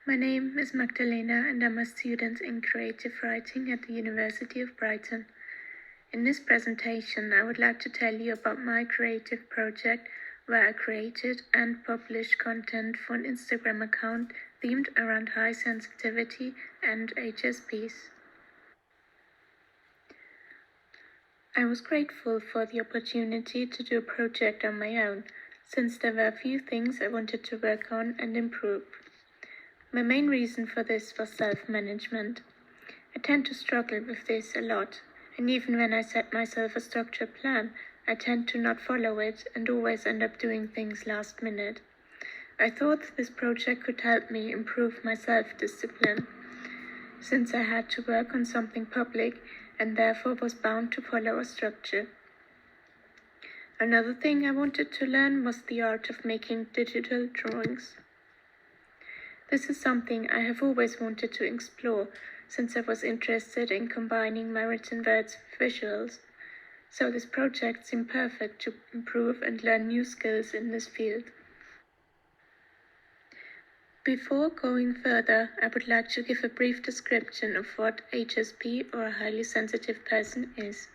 My name is Magdalena and I'm a student in creative writing at the University of Brighton. In this presentation, I would like to tell you about my creative project where I created and published content for an Instagram account themed around high sensitivity and HSPs. I was grateful for the opportunity to do a project on my own, since there were a few things I wanted to work on and improve. My main reason for this was self-management. I tend to struggle with this a lot, and even when I set myself a structured plan, I tend to not follow it and always end up doing things last minute. I thought this project could help me improve my self-discipline, since I had to work on something public and therefore was bound to follow a structure. Another thing I wanted to learn was the art of making digital drawings. This is something I have always wanted to explore since I was interested in combining my written words with visuals, so this project seemed perfect to improve and learn new skills in this field. Before going further, I would like to give a brief description of what HSP or a highly sensitive person is.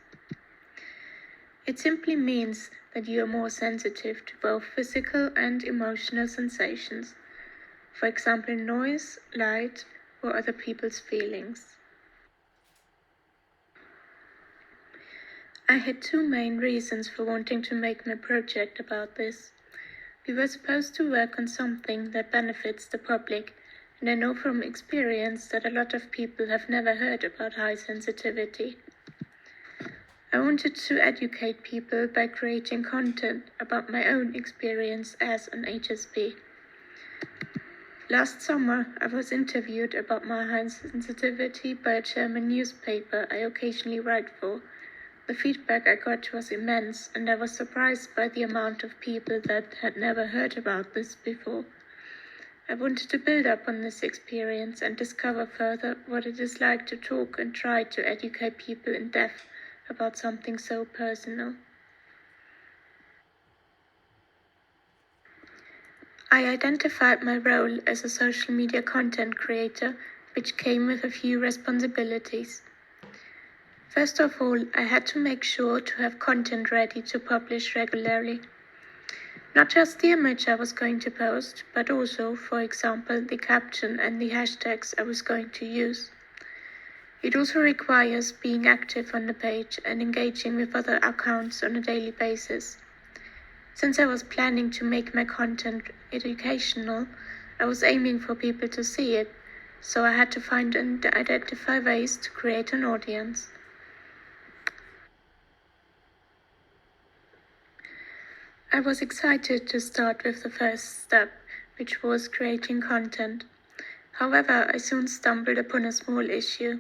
It simply means that you are more sensitive to both physical and emotional sensations. For example, noise, light, or other people's feelings. I had two main reasons for wanting to make my project about this. We were supposed to work on something that benefits the public, and I know from experience that a lot of people have never heard about high sensitivity. I wanted to educate people by creating content about my own experience as an HSP. Last summer, I was interviewed about my high sensitivity by a German newspaper I occasionally write for. The feedback I got was immense, and I was surprised by the amount of people that had never heard about this before. I wanted to build up on this experience and discover further what it is like to talk and try to educate people in depth about something so personal. I identified my role as a social media content creator, which came with a few responsibilities. First of all, I had to make sure to have content ready to publish regularly. Not just the image I was going to post, but also, for example, the caption and the hashtags I was going to use. It also requires being active on the page and engaging with other accounts on a daily basis. Since I was planning to make my content educational, I was aiming for people to see it, so I had to find and identify ways to create an audience. I was excited to start with the first step, which was creating content. However, I soon stumbled upon a small issue.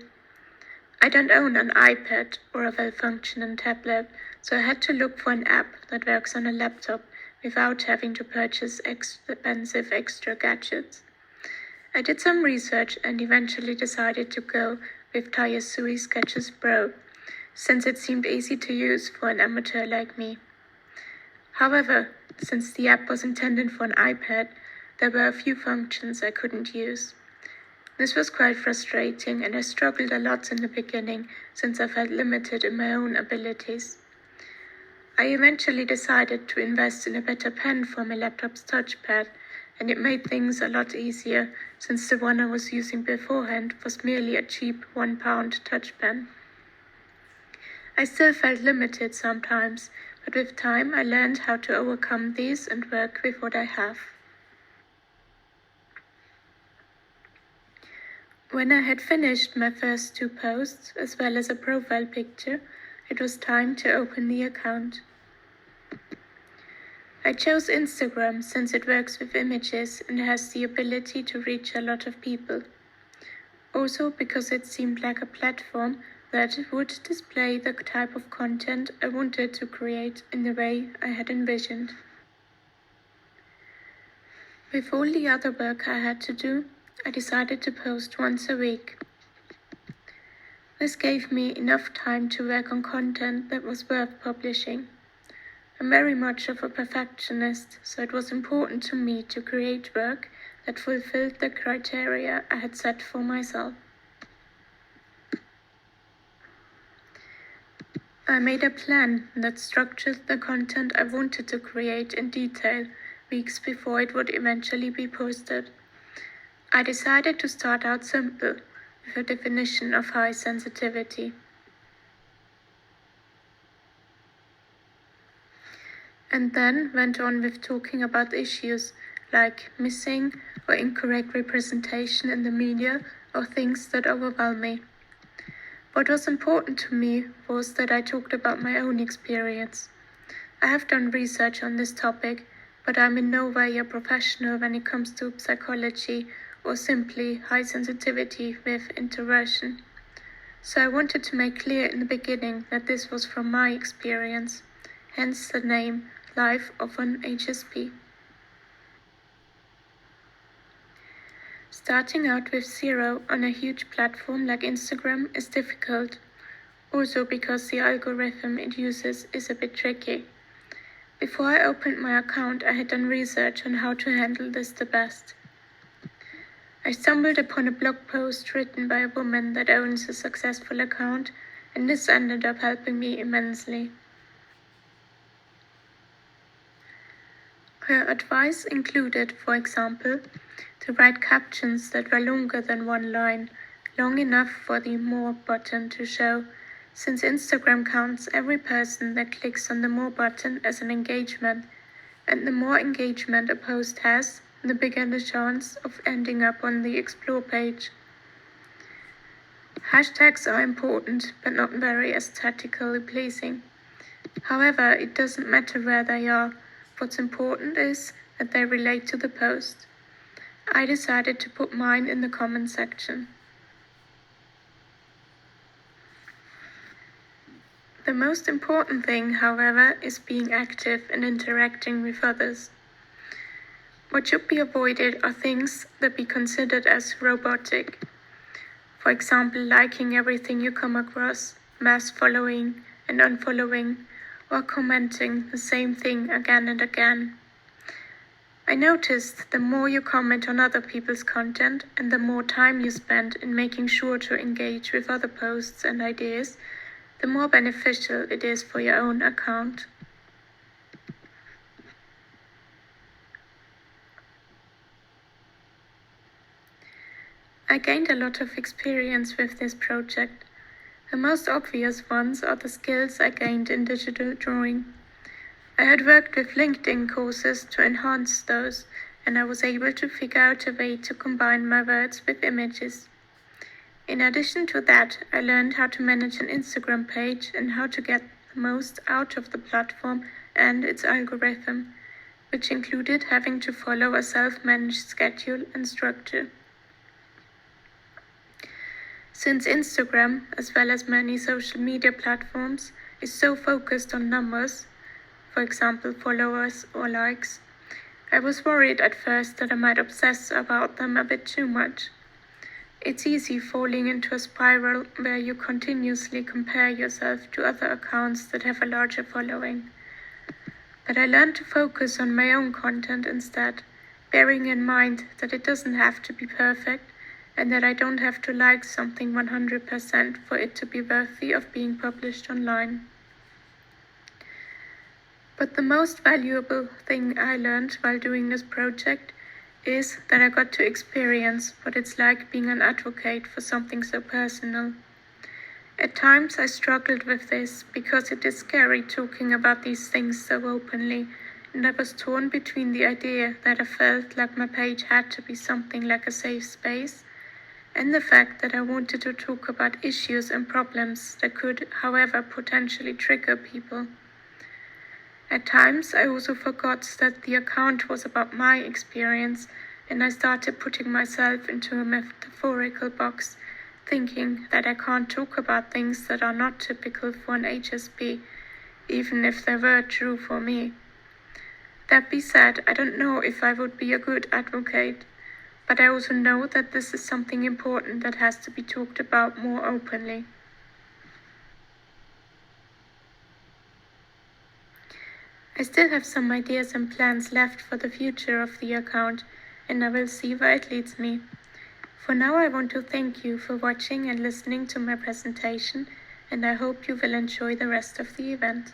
I don't own an iPad or a well-functioning tablet, so I had to look for an app that works on a laptop without having to purchase expensive extra gadgets. I did some research and eventually decided to go with Sui Sketches Pro, since it seemed easy to use for an amateur like me. However, since the app was intended for an iPad, there were a few functions I couldn't use. This was quite frustrating, and I struggled a lot in the beginning since I felt limited in my own abilities. I eventually decided to invest in a better pen for my laptop's touchpad, and it made things a lot easier since the one I was using beforehand was merely a cheap £1 touch pen. I still felt limited sometimes, but with time I learned how to overcome these and work with what I have. When I had finished my first two posts, as well as a profile picture, it was time to open the account. I chose Instagram since it works with images and has the ability to reach a lot of people. Also because it seemed like a platform that would display the type of content I wanted to create in the way I had envisioned. With all the other work I had to do, I decided to post once a week. This gave me enough time to work on content that was worth publishing. I'm very much of a perfectionist, so it was important to me to create work that fulfilled the criteria I had set for myself. I made a plan that structured the content I wanted to create in detail weeks before it would eventually be posted. I decided to start out simple, with a definition of high sensitivity. And then went on with talking about issues like missing or incorrect representation in the media or things that overwhelm me. What was important to me was that I talked about my own experience. I have done research on this topic, but I'm in no way a professional when it comes to psychology or simply high sensitivity with introversion. So I wanted to make clear in the beginning that this was from my experience, hence the name Life of an HSP. Starting out with zero on a huge platform like Instagram is difficult, also because the algorithm it uses is a bit tricky. Before I opened my account, I had done research on how to handle this the best. I stumbled upon a blog post written by a woman that owns a successful account, and this ended up helping me immensely. Her advice included, for example, to write captions that were longer than one line, long enough for the More button to show, since Instagram counts every person that clicks on the More button as an engagement, and the more engagement a post has, the bigger the chance of ending up on the Explore page. Hashtags are important, but not very aesthetically pleasing. However, it doesn't matter where they are. What's important is that they relate to the post. I decided to put mine in the comment section. The most important thing, however, is being active and interacting with others. What should be avoided are things that be considered as robotic. For example, liking everything you come across, mass following and unfollowing, or commenting the same thing again and again. I noticed the more you comment on other people's content and the more time you spend in making sure to engage with other posts and ideas, the more beneficial it is for your own account. I gained a lot of experience with this project. The most obvious ones are the skills I gained in digital drawing. I had worked with LinkedIn courses to enhance those, and I was able to figure out a way to combine my words with images. In addition to that, I learned how to manage an Instagram page and how to get the most out of the platform and its algorithm, which included having to follow a self-managed schedule and structure. Since Instagram, as well as many social media platforms, is so focused on numbers, for example followers or likes, I was worried at first that I might obsess about them a bit too much. It's easy falling into a spiral where you continuously compare yourself to other accounts that have a larger following. But I learned to focus on my own content instead, bearing in mind that it doesn't have to be perfect, and that I don't have to like something 100% for it to be worthy of being published online. But the most valuable thing I learned while doing this project is that I got to experience what it's like being an advocate for something so personal. At times I struggled with this because it is scary talking about these things so openly, and I was torn between the idea that I felt like my page had to be something like a safe space, and the fact that I wanted to talk about issues and problems that could, however, potentially trigger people. At times, I also forgot that the account was about my experience, and I started putting myself into a metaphorical box, thinking that I can't talk about things that are not typical for an HSP, even if they were true for me. That being said, I don't know if I would be a good advocate. But I also know that this is something important that has to be talked about more openly. I still have some ideas and plans left for the future of the account, and I will see where it leads me. For now, I want to thank you for watching and listening to my presentation, and I hope you will enjoy the rest of the event.